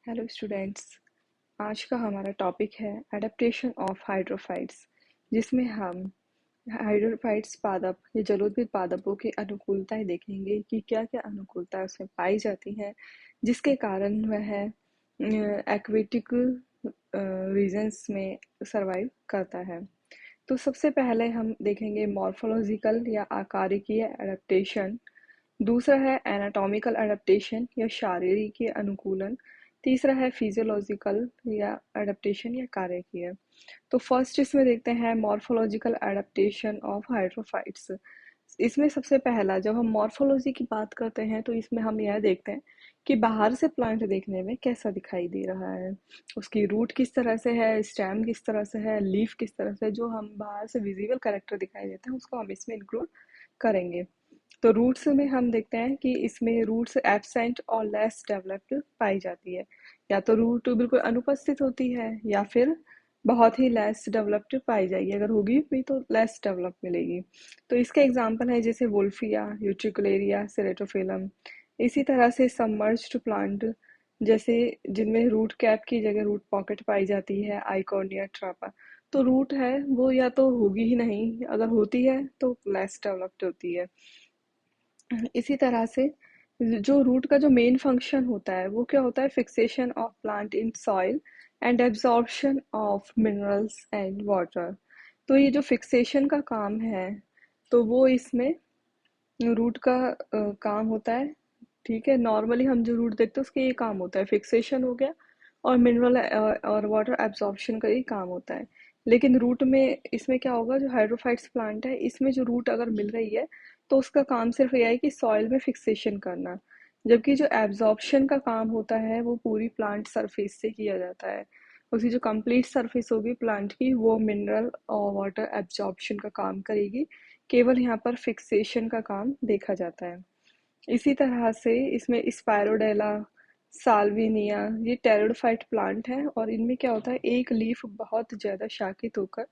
Hello students. आज का हमारा टॉपिक है एडेप्टेशन ऑफ हाइड्रोफाइट्स, जिसमें हम हाइड्रोफाइट्स पादप या जलोदविद पादपों की अनुकूलताएं देखेंगे कि क्या क्या अनुकूलताएं उसमें पाई जाती हैं जिसके कारण वह एक्वेटिक रीजन्स में सरवाइव करता है। तो सबसे पहले हम देखेंगे मॉर्फोलॉजिकल या आकारिकीय एडेप्टेशन। दूसरा है एनाटॉमिकल एडेप्टेशन या शारीरिक अनुकूलन। तीसरा है फिजियोलॉजिकल या एडेप्टेशन या कार्यकीय। तो फर्स्ट इसमें देखते हैं मॉर्फोलॉजिकल एडेप्टेशन ऑफ हाइड्रोफाइट्स। इसमें सबसे पहला जब हम मॉर्फोलॉजी की बात करते हैं तो इसमें हम यह देखते हैं कि बाहर से प्लांट देखने में कैसा दिखाई दे रहा है, उसकी रूट किस तरह से है, स्टेम किस तरह से है, लीफ किस तरह से है। जो हम बाहर से विजिबल कैरेक्टर दिखाई देते हैं उसको हम इसमें इंक्लूड करेंगे। तो रूट्स में हम देखते हैं कि इसमें रूट्स एब्सेंट और लेस डेवलप्ड पाई जाती है, या तो रूट बिल्कुल अनुपस्थित होती है या फिर बहुत ही लेस डेवलप्ड पाई जाएगी। अगर होगी भी तो लेस डेवलप मिलेगी। तो इसके एग्जांपल है जैसे वोल्फिया, यूट्रिकुलेरिया, सेरेटोफिलम। इसी तरह से सबमर्ज्ड प्लांट जैसे जिनमें रूट कैप की जगह रूट पॉकेट पाई जाती है, आइकोनिया ट्रापा। तो रूट है वो या तो होगी ही नहीं, अगर होती है तो लेस डेवलप्ड होती है। इसी तरह से जो रूट का जो मेन फंक्शन होता है वो क्या होता है, fixation of plant in soil and absorption of minerals and water. तो ये जो फिक्सेशन का काम है तो वो इसमें रूट का काम होता है। ठीक है, नॉर्मली हम जो रूट देखते हैं उसका ये काम होता है, फिक्सेशन हो गया, और मिनरल और वाटर एब्जॉर्प्शन का ये काम होता है। लेकिन रूट में इसमें क्या होगा, जो हाइड्रोफाइट्स प्लांट है इसमें जो रूट अगर मिल रही है तो उसका काम सिर्फ यह है कि सॉइल में फिक्सेशन करना, जबकि जो एब्जॉर्प्शन का काम होता है वो पूरी प्लांट सरफेस से किया जाता है। उसकी जो कंप्लीट सरफेस होगी प्लांट की वो मिनरल और वाटर एब्जॉर्प्शन का काम करेगी, केवल यहाँ पर फिक्सेशन का काम देखा जाता है। इसी तरह से इसमें स्पायरोडेला, साल्विनिया, ये टेरिडोफाइट प्लांट हैं और इनमें क्या होता है, एक लीफ बहुत ज़्यादा शाखित होकर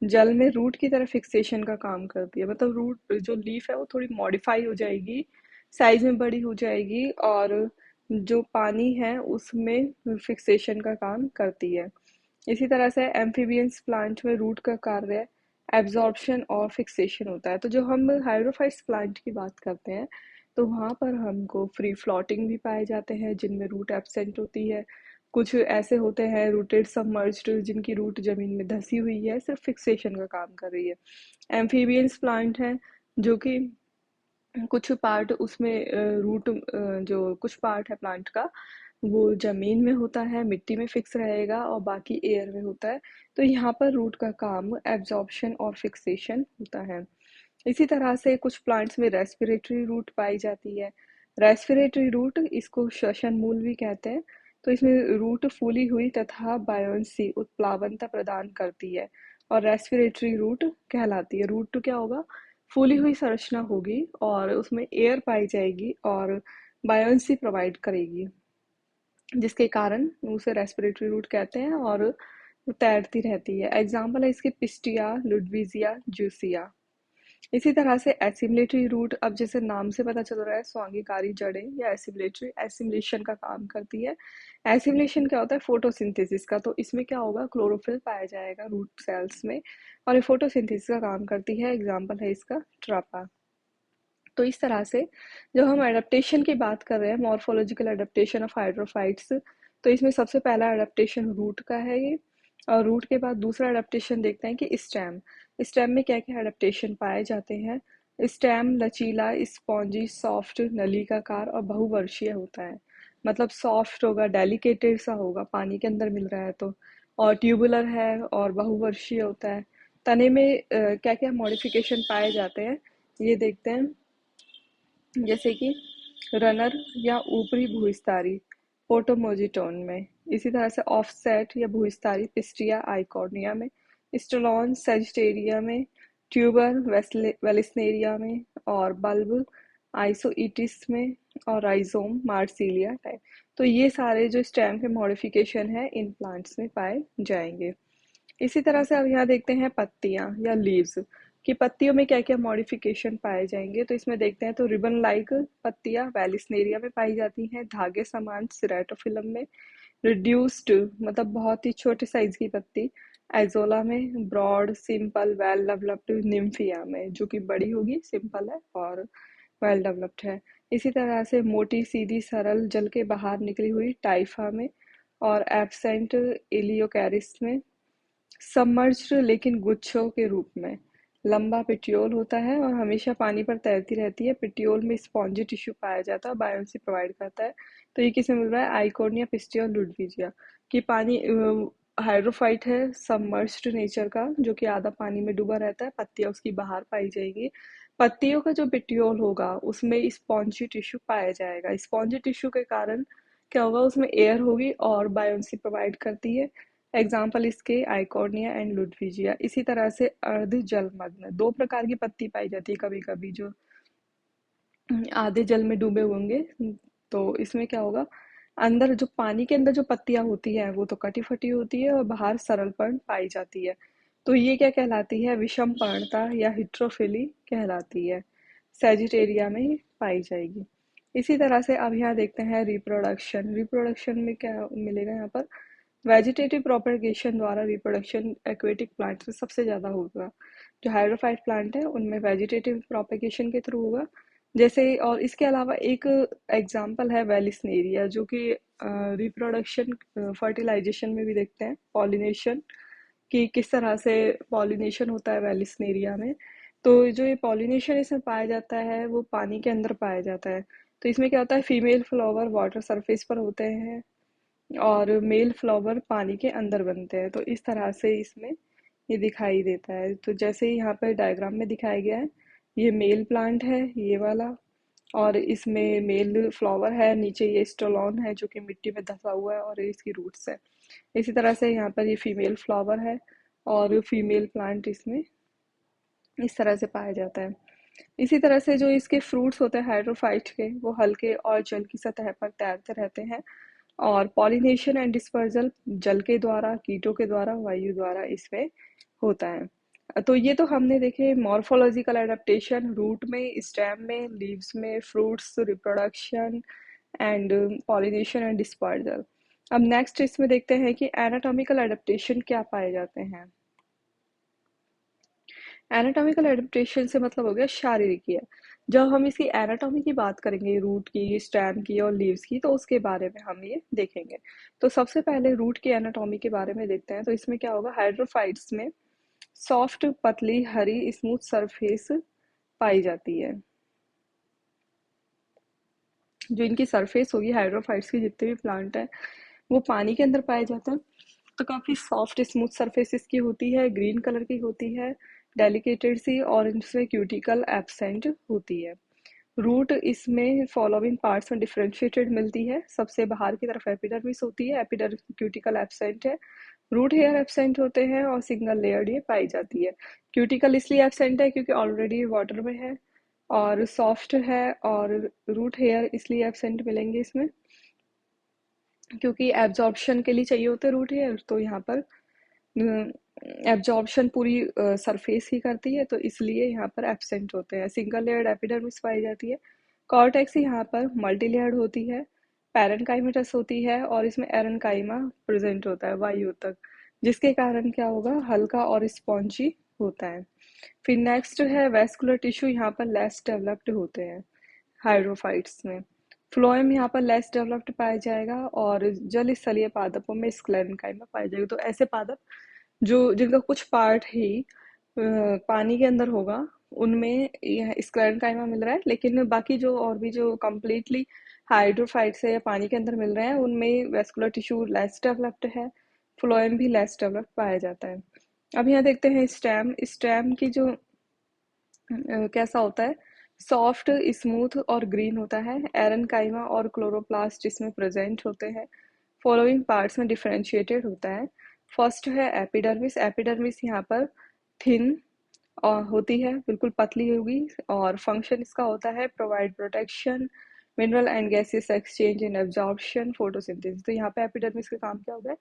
जल में रूट की तरह फिक्सेशन का काम करती है। मतलब रूट जो लीफ है वो थोड़ी मॉडिफाई हो जाएगी, साइज में बड़ी हो जाएगी, और जो पानी है उसमें फिक्सेशन का काम करती है। इसी तरह से एम्फीबियंस प्लांट में रूट का कार्य एब्जॉर्प्शन और फिक्सेशन होता है। तो जो हम हाइड्रोफाइट्स प्लांट की बात करते हैं तो वहाँ पर हमको फ्री फ्लोटिंग भी पाए जाते हैं जिनमें रूट एब्सेंट होती है। कुछ ऐसे होते हैं रूटेड सबमर्ज्ड जिनकी रूट जमीन में धसी हुई है, सिर्फ फिक्सेशन का काम कर रही है। एम्फीबियंस प्लांट हैं जो कि कुछ पार्ट उसमें रूट, जो कुछ पार्ट है प्लांट का वो जमीन में होता है, मिट्टी में फिक्स रहेगा, और बाकी एयर में होता है। तो यहाँ पर रूट का काम एब्जॉर्प्शन और फिक्सेशन होता है। इसी तरह से कुछ प्लांट्स में रेस्पिरेटरी रूट पाई जाती है। रेस्पिरेटरी रूट इसको श्वसन मूल भी कहते हैं। तो इसमें रूट फूली हुई तथा बायोन्सी उत्प्लावनता प्रदान करती है और रेस्पिरेटरी रूट कहलाती है। रूट तो क्या होगा, फूली हुई संरचना होगी और उसमें एयर पाई जाएगी और बायोन्सी प्रोवाइड करेगी, जिसके कारण उसे रेस्पिरेटरी रूट कहते हैं और वो तैरती रहती है। एग्जाम्पल है इसके पिस्टिया, लुडविजिया, जूसिया। इसी तरह से एसिमिलेटरी रूट, अब जैसे नाम से पता चल रहा है, स्वांगीकारी जड़ें या एसिमिलेटरी एसिमिलेशन का काम करती है। एसिमिलेशन क्या होता है, फोटोसिंथेसिस का। तो इसमें क्या होगा, क्लोरोफिल पाया जाएगा रूट सेल्स में और ये फोटोसिंथेसिस का काम करती है। एग्जाम्पल है इसका ट्रापा। तो इस तरह से जब हम एडेप्टेशन की बात कर रहे हैं, मॉर्फोलॉजिकल एडेप्टेशन ऑफ हाइड्रोफाइट्स, तो इसमें सबसे पहला एडेप्टेशन रूट का है ये। और रूट के बाद दूसरा एडेप्टेशन देखते हैं कि स्टेम। स्टेम में क्या क्या एडेप्टेशन पाए जाते हैं। स्टेम लचीला, स्पॉन्जी, सॉफ्ट, नलिकाकार और बहुवर्षीय होता है। मतलब सॉफ्ट होगा, डेलिकेटेड सा होगा, पानी के अंदर मिल रहा है तो। और ट्यूबुलर है और बहुवर्षीय होता है। तने में क्या क्या मॉडिफिकेशन पाए जाते हैं ये देखते हैं, जैसे कि रनर या ऊपरी भूविस्तारी पोटोमोजिटोन में। इसी तरह से ऑफसेट या भूविस्तारी पिस्टिया आइकॉर्निया में, स्टोलॉन सेजिटेरिया में, ट्यूबर वेलिस्नेरिया में, और बल्ब आइसोइटिस में, और राइजोम मार्सिलिया टाइप। तो ये सारे जो स्टेम के मॉडिफिकेशन है इन प्लांट्स में पाए जाएंगे। इसी तरह से अब यहाँ देखते हैं पत्तियां या लीव्स, कि पत्तियों में क्या क्या मॉडिफिकेशन पाए जाएंगे। तो इसमें देखते हैं तो रिबन लाइक पत्तियां वेलिस्नेरिया में पाई जाती हैं, धागे समान सिरेटोफिलम में, रिड्यूस्ड मतलब बहुत ही छोटे साइज की पत्ती। एजोला में broad simple well developed. Nymphaea में जो कि बड़ी होगी, सिंपल है और वेल डेवलप्ड है। इसी तरह से मोटी सीधी सरल जल के बाहर निकली हुई टाइफा में, और एब्सेंट इलियोकैरिस में। सबमर्ज्ड लेकिन गुच्छों के रूप में। लंबा पिट्यूल होता है और हमेशा पानी पर तैरती रहती है। पिट्यूल में स्पॉन्जी टिश्यू पाया जाता है, बायोन्सी प्रोवाइड करता है। तो ये किसे मिल रहा है? आइकोनिया, पिस्टिया और लुडविजिया। कि पानी हाइड्रोफाइट है, सबमर्ज्ड नेचर का, जो कि आधा पानी में डूबा रहता है। पत्तियां उसकी बाहर पाई जाएगी। पत्तियों का जो पिट्यूल होगा उसमें स्पॉन्जी टिश्यू पाया जाएगा। स्पॉन्जी टिश्यू के कारण क्या होगा? उसमें एयर होगी और बायोन्सी प्रोवाइड करती है। एग्जाम्पल इसके आइकॉर्निया एंड लुडविजिया। इसी तरह से अर्ध जलमग्न, दो प्रकार की पत्ती पाई जाती है कभी कभी, जो आधे जल में डूबे होंगे। तो इसमें क्या होगा? अंदर जो पानी के अंदर जो पत्तियां होती है वो तो कटी फटी होती है और बाहर सरलपर्ण पाई जाती है। तो ये क्या कहलाती है? विषम पर्णता या हिट्रोफिली कहलाती है। सेजिटेरिया में पाई जाएगी। इसी तरह से अब यहाँ देखते हैं रिप्रोडक्शन। रिप्रोडक्शन में क्या मिलेगा यहाँ पर? वेजिटेटिव प्रोपगेशन द्वारा रिप्रोडक्शन एक्वेटिक प्लांट में सबसे ज़्यादा होगा। जो हाइड्रोफाइट प्लांट है उनमें वेजिटेटिव प्रोपगेशन के थ्रू होगा। जैसे, और इसके अलावा एक एग्जाम्पल है वेलिस्नेरिया, जो कि रिप्रोडक्शन फर्टिलाइजेशन में भी देखते हैं, पॉलिनेशन, कि किस तरह से पॉलिनेशन होता है वेलिस्नेरिया में। तो जो ये पॉलिनेशन इसमें पाया जाता है वो पानी के अंदर पाया जाता है। तो इसमें क्या होता है? फीमेल फ्लावर वाटर सरफेस पर होते हैं और मेल फ्लावर पानी के अंदर बनते हैं। तो इस तरह से इसमें ये दिखाई देता है। तो जैसे ही यहाँ पर डायग्राम में दिखाया गया है, ये मेल प्लांट है ये वाला, और इसमें मेल फ्लावर है। नीचे ये स्टोलॉन है जो कि मिट्टी में धंसा हुआ है और ये इसकी रूट्स है। इसी तरह से यहाँ पर ये फीमेल फ्लावर है और फीमेल प्लांट इसमें इस तरह से पाया जाता है। इसी तरह से जो इसके फ्रूट्स होते हैं हाइड्रोफाइट के, वो हल्के और जल की सतह पर तैरते रहते हैं। और पॉलिनेशन एंड डिस्पर्जल जल के द्वारा, कीटों के द्वारा, वायु द्वारा इसमें होता है। तो ये तो हमने देखे मॉर्फोलॉजिकल एडेप्टेशन, रूट में, स्टेम में, लीव्स में, fruits, reproduction and pollination and dispersal. अब नेक्स्ट इसमें देखते हैं कि एनाटॉमिकल एडेप्टेशन क्या पाए जाते हैं। एनाटॉमिकल एडेप्टेशन से मतलब हो गया शारीरिक। जब हम इसकी एनाटॉमी की बात करेंगे, रूट की, स्टेम की और लीव्स की, तो उसके बारे में हम ये देखेंगे। तो सबसे पहले रूट की एनाटॉमी के बारे में देखते हैं। तो इसमें क्या होगा? हाइड्रोफाइट्स में सॉफ्ट, पतली, हरी, स्मूथ सरफेस पाई जाती है। जो इनकी सरफेस होगी हाइड्रोफाइट्स की, जितने भी प्लांट है वो पानी के अंदर पाए जाते हैं। तो काफी सॉफ्ट स्मूथ सरफेस इसकी होती है, ग्रीन कलर की होती है, डेलिकेटेड सी, और इनसे क्यूटिकल एब्सेंट होती है। रूट इसमें फॉलोइंग पार्ट्स में डिफरेंशिएटेड मिलती है। सबसे बाहर की तरफ एपिडर्मिस होती है, एपिडर्मिस क्यूटिकल एब्सेंट है। रूट हेयर एब्सेंट होते हैं और सिंगल लेयर्ड ये पाई जाती है। क्यूटिकल इसलिए एब्सेंट है क्योंकि ऑलरेडी वाटर में है, और सॉफ्ट है। और रूट हेयर इसलिए एब्सेंट मिलेंगे इसमें क्योंकि एब्जॉर्प्शन के लिए चाहिए होते हैं रूट हेयर। तो यहाँ पर एब्जॉर्प्शन पूरी सरफेस ही करती है, तो इसलिए यहाँ पर एब्सेंट होते हैं। सिंगल लेयर्ड एपिडर्मिस पाई जाती है। कॉर्टेक्स यहाँ पर मल्टी लेयर्ड होती है। पैरेनकाइमेटस होती है और इसमें एरनकाइमा प्रेजेंट होता है वायु तक, जिसके कारण क्या होगा? हल्का और स्पॉन्जी होता है। फिर नेक्स्ट है वेस्कुलर टिश्यू, यहाँ पर लेस डेवलप्ड होते हैं हाइड्रोफाइट्स में। फ्लोएम यहाँ पर लेस डेवलप्ड पाया जाएगा और जल स्थलीय पादपों में स्क्लेरेंकाइमा पाया जाएगा। तो ऐसे पादप जो जिनका कुछ पार्ट ही पानी के अंदर होगा, उनमें यह स्क्लेरेंकाइमा मिल रहा है। लेकिन बाकी जो और भी जो कंप्लीटली हाइड्रोफाइट्स है या पानी के अंदर मिल रहे हैं, उनमें वेस्कुलर टिश्यू लेस डेवलप्ड है। फ्लोएम भी लेस डेवलप्ड पाया जाता है। अब यहाँ देखते हैं स्टेम। स्टेम की जो कैसा होता है? सॉफ्ट, स्मूथ और ग्रीन होता है। एरनकाइमा और क्लोरोप्लास्ट इसमें प्रेजेंट होते हैं। फॉलोइंग पार्ट्स में डिफरेंशिएटेड होता है। फर्स्ट है एपिडर्मिस। एपिडर्मिस यहाँ पर थिन और होती है, बिल्कुल पतली होगी, और फंक्शन इसका होता है provide protection, mineral and gaseous exchange and absorption, photosynthesis. तो यहाँ पे एपिडर्मिस का काम क्या होता है?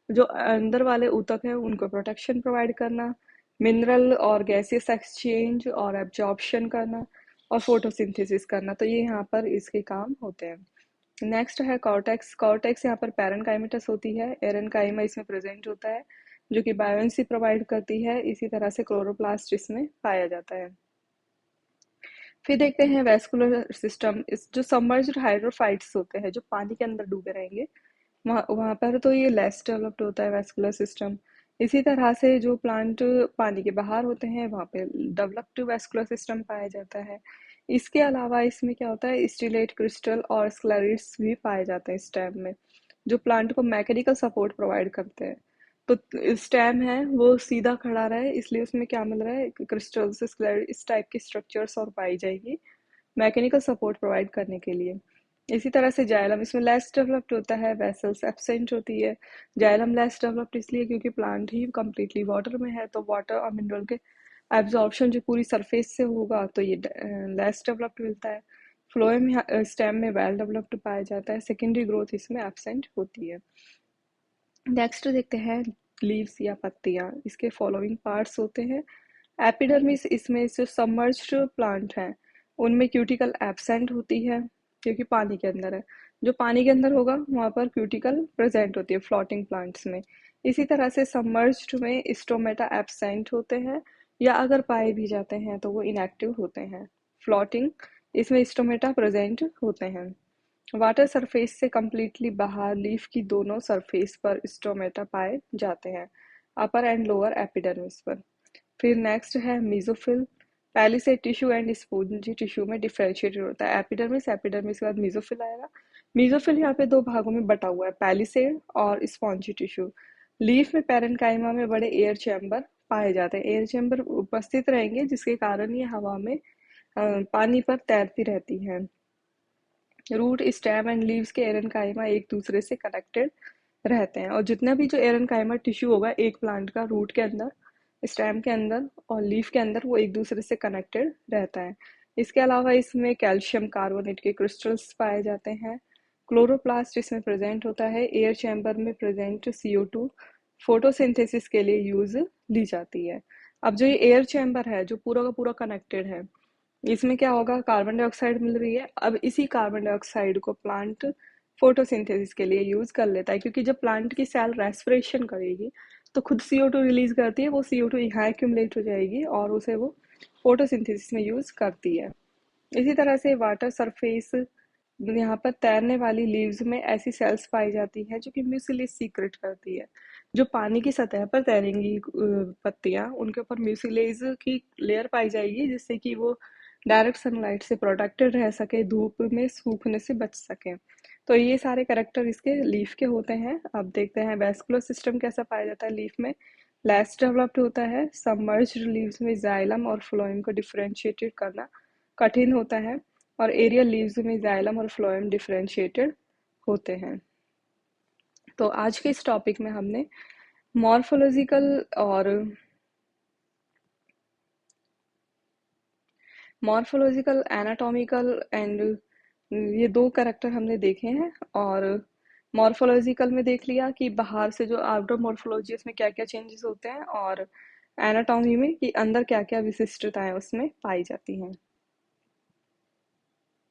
जो अंदर वाले ऊतक है उनको प्रोटेक्शन प्रोवाइड करना, मिनरल और गैसियस एक्सचेंज और एब्जॉर्प्शन करना, और फोटोसिंथेसिस करना। तो ये यहाँ पर इसके काम होते हैं। नेक्स्ट है कॉर्टेक्स। कॉर्टेक्स यहाँ पर पैरेनकाइमेटस होती है, एरेनकाइमा इसमें प्रेजेंट होता है जो कि बायोन्सी प्रोवाइड करती है। इसी तरह से क्लोरोप्लास्ट इसमें पाया जाता है। फिर देखते हैं वेस्कुलर सिस्टम। इस जो सबमर्ज्ड हाइड्रोफाइट्स होते हैं जो पानी के अंदर डूबे रहेंगे, वहाँ वहाँ पर तो ये लेस डेवलप्ड होता है वेस्कुलर सिस्टम। इसी तरह से जो प्लांट पानी के बाहर होते हैं वहाँ पे डेवलप्ड वेस्कुलर सिस्टम पाया जाता है। इसके अलावा इसमें क्या होता है, स्टिलेट क्रिस्टल और स्क्लेरिड्स भी पाए जाते हैं स्टेम में, जो प्लांट को मैकेनिकल सपोर्ट प्रोवाइड करते हैं। तो स्टेम है वो सीधा खड़ा रहे, इसलिए उसमें क्या मिल रहा है, क्रिस्टल्स, स्क्लेरिड, इस टाइप की स्ट्रक्चर्स और पाई जाएगी मैकेनिकल सपोर्ट प्रोवाइड करने के लिए। इसी तरह से जाइलम इसमें लेस डेवलप्ड होता है, वेसल्स एब्सेंट होती है। जाइलम लेस डेवलप्ड इसलिए क्योंकि प्लांट ही कम्प्लीटली वाटर में है, तो वाटर और मिनरल के एब्जॉर्प्शन जो पूरी सरफेस से होगा तो ये लेस डेवलप्ड मिलता है। फ्लोएम स्टेम में वेल डेवलप्ड पाया जाता है, सेकेंडरी ग्रोथ इसमें एब्सेंट होती है। नेक्स्ट देखते हैं लीव्स या पत्तियां। इसके फॉलोइंग पार्ट्स होते हैं। एपिडर्मिस इसमें जो सबमर्ज्ड प्लांट हैं उनमें क्यूटिकल एब्सेंट होती है क्योंकि पानी के अंदर है। जो पानी के अंदर होगा वहाँ पर क्यूटिकल प्रेजेंट होती है फ्लोटिंग प्लांट्स में। इसी तरह से सबमर्ज्ड में स्टोमेटा एब्सेंट होते हैं, या अगर पाए भी जाते हैं तो वो इनएक्टिव होते हैं। फ्लोटिंग इसमें स्टोमेटा प्रेजेंट होते हैं। वाटर सरफेस से कम्प्लीटली बाहर लीफ की दोनों सरफेस पर स्टोमेटा पाए जाते हैं, अपर एंड लोअर एपिडर्मिस पर। फिर नेक्स्ट है मीजोफिल। पहले से टिश्यू एंड स्पॉन्जी टिश्यू में डिफरेंशिएटेड होता है। एपिडर्मिस, एपिडर्मिस के बाद मीजोफिल आएगा। मीजोफिल यहाँ पे दो भागों में बटा हुआ है, पैलिसेड और स्पॉन्जी टिश्यू। लीफ में पैरेन्काइमा में बड़े एयर चैम्बर पाए जाते हैं। एयर चैम्बर उपस्थित रहेंगे जिसके कारण ये हवा में पानी पर तैरती रहती हैं। रूट, स्टेम एंड लीव्स के एरेनकाइमा एक दूसरे से कनेक्टेड रहते हैं, और जितना भी जो एरेनकाइमा टिश्यू होगा एक प्लांट का, रूट के अंदर, स्टेम के अंदर और लीफ के अंदर, वो एक दूसरे से कनेक्टेड रहता है। इसके अलावा इसमें कैल्शियम कार्बोनेट के क्रिस्टल्स पाए जाते हैं। क्लोरोप्लास्ट इसमें प्रेजेंट होता है। एयर चैम्बर में प्रेजेंट CO2 फोटोसिंथेसिस के लिए यूज ली जाती है। अब जो ये एयर चैम्बर है जो पूरा का पूरा कनेक्टेड है, इसमें क्या होगा, कार्बन डाइऑक्साइड मिल रही है। अब इसी कार्बन डाइऑक्साइड को प्लांट फोटोसिंथेसिस के लिए यूज कर लेता है, क्योंकि जब प्लांट की सेल रेस्पिरेशन करेगी तो खुद CO2 रिलीज करती है, वो CO2 यहाँ एक्यूमुलेट हो जाएगी और उसे वो फोटोसिंथेसिस में यूज करती है। इसी तरह से वाटर सरफेस, यहाँ पर तैरने वाली लीव्स में ऐसी सेल्स पाई जाती है जो कि म्यूसिली सीक्रेट करती है। जो पानी की सतह पर तैरेंगी पत्तियां, उनके ऊपर म्यूसिलेज की लेयर पाई जाएगी जिससे कि वो डायरेक्ट सनलाइट से प्रोटेक्टेड रह सके, धूप में सूखने से बच सके। तो ये सारे करेक्टर इसके लीफ के होते हैं। अब देखते हैं वेस्कुलर सिस्टम कैसा पाया जाता है लीफ में। लेस डेवलप्ड होता है। सबमर्ज्ड लीव्स में जाइलम और फ्लोएम को डिफरेंशिएटेड करना कठिन होता है, और एरियल लीव्स में जाइलम और फ्लोएम डिफरेंशिएटेड होते हैं। तो आज के इस टॉपिक में हमने मॉर्फोलॉजिकल और एनाटॉमिकल एंड ये दो कैरेक्टर हमने देखे हैं। और मॉर्फोलॉजिकल में देख लिया कि बाहर से जो आउटर मॉर्फोलॉजी उसमें क्या क्या चेंजेस होते हैं, और एनाटॉमी में कि अंदर क्या क्या विशिष्टताएं उसमें पाई जाती हैं।